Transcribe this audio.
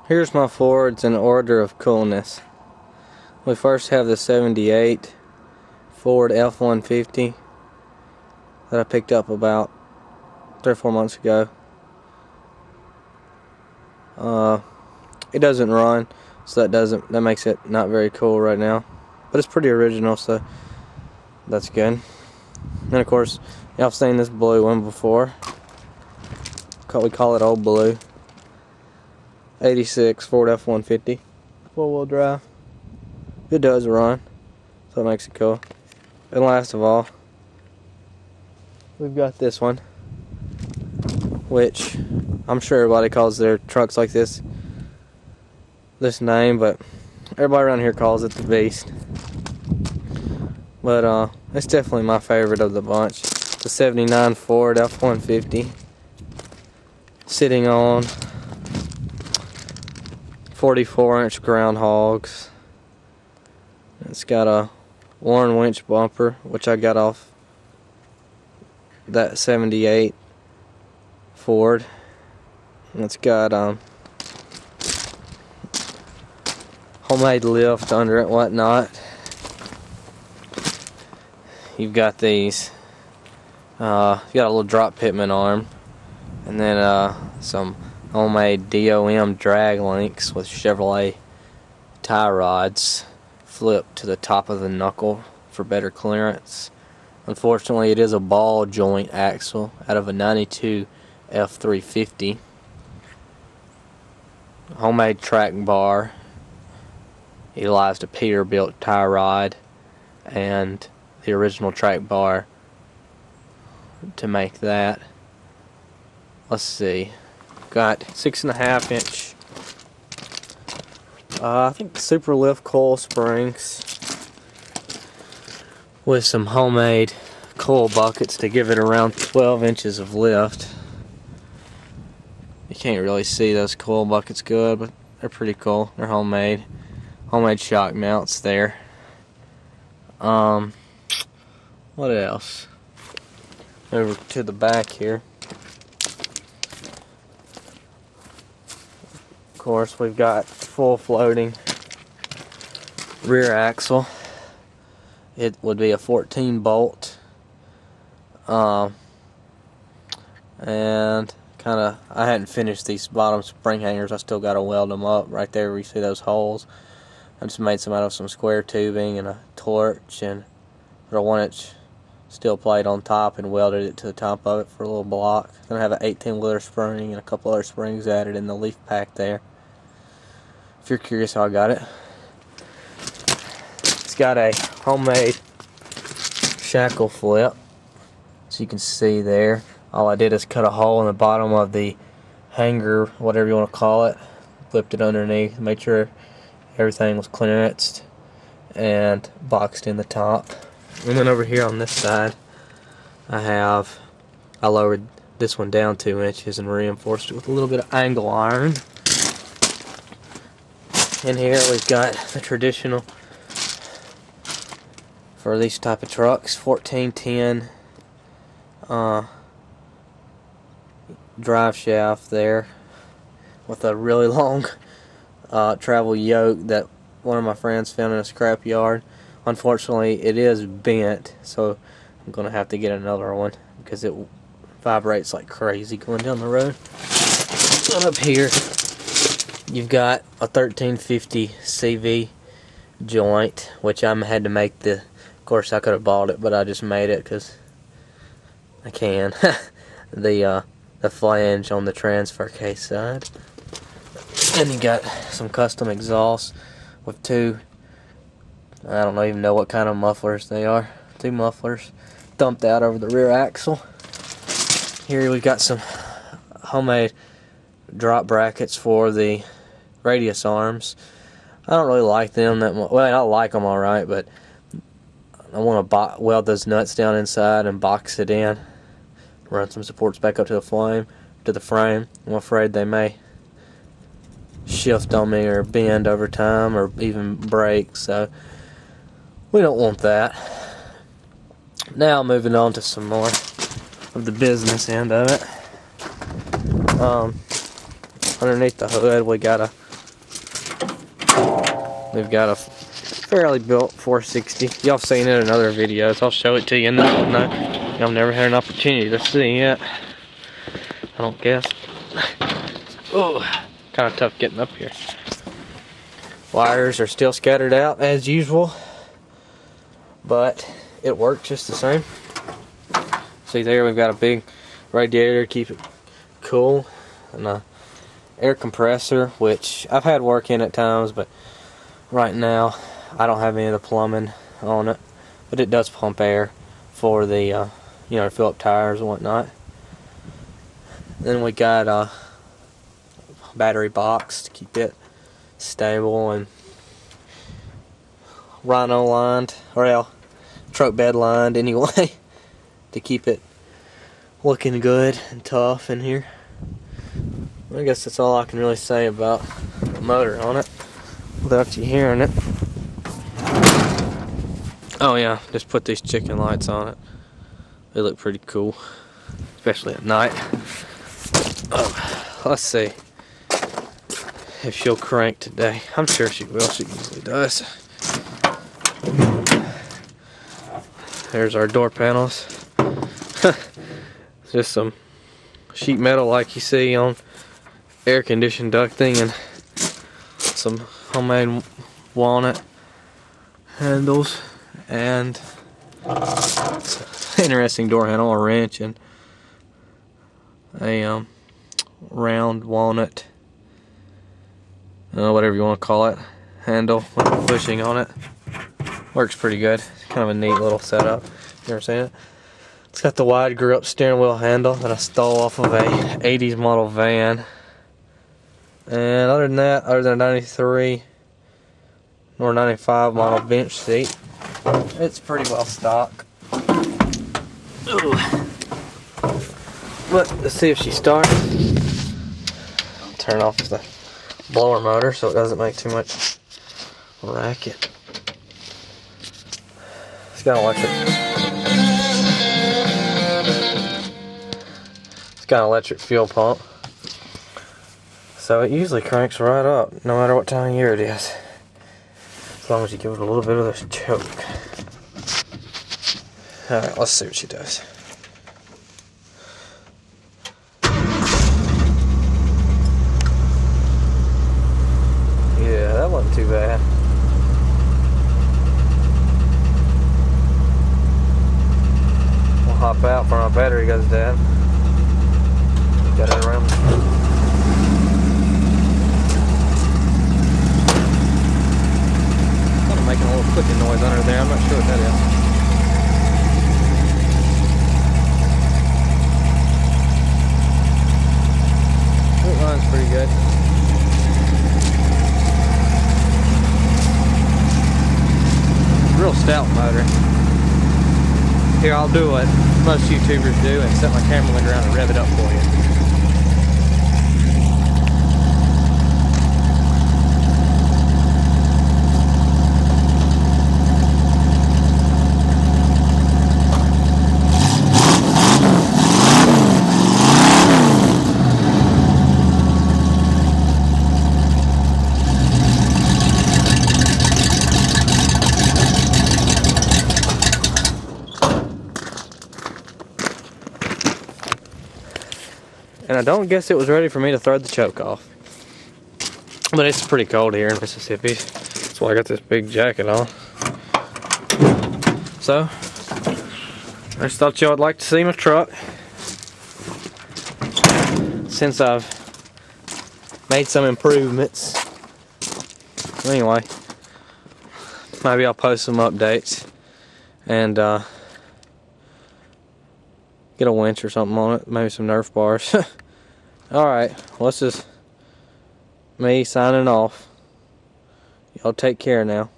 Here's my Fords in order of coolness. We first have the 78 Ford F150 that I picked up about 3 or 4 months ago. It doesn't run, so that makes it not very cool right now. But it's pretty original, so that's good. And of course, y'all have seen this blue one before. We call it Old Blue. 86 Ford F150, 4-wheel drive. It does run, so it makes it cool. And last of all, we've got this one, which I'm sure everybody calls their trucks like this name, but everybody around here calls it the Beast. But it's definitely my favorite of the bunch. The 79 Ford F150, sitting on 44-inch groundhogs. It's got a Warren winch bumper, which I got off that 78 Ford. And it's got homemade lift under it, whatnot. You've got these. You got a little drop pitman arm, and then some homemade DOM drag links with Chevrolet tie rods flipped to the top of the knuckle for better clearance. Unfortunately, it is a ball joint axle out of a 92 F350. Homemade track bar utilized a Peterbilt tie rod and the original track bar to make that. Let's see. Got 6.5 inch I think super lift coil springs with some homemade coil buckets to give it around 12 inches of lift. You can't really see those coil buckets good, but they're pretty cool. They're homemade shock mounts there. What else? Over to the back here. Of course, we've got full floating rear axle. It would be a 14 bolt. And I hadn't finished these bottom spring hangers. I still got to weld them up right there where you see those holes. I just made some out of some square tubing and a torch, and put a 1-inch steel plate on top and welded it to the top of it for a little block. Then I have an 18-wheeler spring and a couple other springs added in the leaf pack there, if you're curious how I got it. It's got a homemade shackle flip, so you can see there. All I did is cut a hole in the bottom of the hanger, whatever you want to call it, flipped it underneath, made sure everything was clearanced, and boxed in the top. And then over here on this side, I lowered this one down 2 inches and reinforced it with a little bit of angle iron. In here we've got the traditional, for these type of trucks, 1410 drive shaft there with a really long travel yoke that one of my friends found in a scrap yard. Unfortunately, it is bent, so I'm going to have to get another one because it vibrates like crazy going down the road. And up here, you've got a 1350 CV joint, which I had to make the. Of course, I could have bought it, but I just made it because I can. The flange on the transfer case side. And you got some custom exhausts with two. I don't even know what kind of mufflers they are. 2 mufflers dumped out over the rear axle. Here we've got some homemade drop brackets for the radius arms. I don't really like them that much. Well, I like them alright, but I want to weld those nuts down inside and box it in. Run some supports back up to the frame. I'm afraid they may shift on me or bend over time or even break, so we don't want that. Now moving on to some more of the business end of it. Underneath the hood we got a We've got a fairly built 460. Y'all seen it in other videos. I'll show it to you in that one. No, y'all never had an opportunity to see it. I don't guess. Oh, kind of tough getting up here. Wires are still scattered out as usual, but it works just the same. See there, we've got a big radiator to keep it cool, and a air compressor, which I've had work in at times, but right now I don't have any of the plumbing on it, but it does pump air for the you know, to fill up tires and whatnot. Then we got a battery box to keep it stable, and rhino lined, or well, truck bed lined anyway, to keep it looking good and tough in here. I guess that's all I can really say about the motor on it without you hearing it. Oh yeah, just put these chicken lights on it. They look pretty cool, especially at night. Let's see if she'll crank today. I'm sure she will. She usually does. There's our door panels. Just some sheet metal like you see on air conditioned ducting, and some homemade walnut handles, and interesting door handle, a wrench, and a round walnut, whatever you want to call it, handle with the bushing on it. Works pretty good. It's kind of a neat little setup. You ever seen it? It's got the wide grip steering wheel handle that I stole off of a 80s model van. And other than that, other than a 93 or 95 model bench seat, it's pretty well stocked. Ooh. But let's see if she starts. I'll turn off the blower motor so it doesn't make too much racket. It's got an electric. It's got an electric fuel pump, so it usually cranks right up, no matter what time of year it is, as long as you give it a little bit of this choke. Alright, let's see what she does. Yeah, that wasn't too bad. We'll hop out before my battery goes dead. Got it around. Kind of making a little clicking noise under there. I'm not sure what that is. It runs pretty good. Real stout motor. Here, I'll do what most YouTubers do and set my camera on the ground and rev it up for you. And I don't guess it was ready for me to throw the choke off. But it's pretty cold here in Mississippi. That's why I got this big jacket on. So, I just thought y'all would like to see my truck. Since I've made some improvements. Anyway, maybe I'll post some updates. And, get a winch or something on it, maybe some Nerf bars. Alright, well, this is me signing off. Y'all take care now.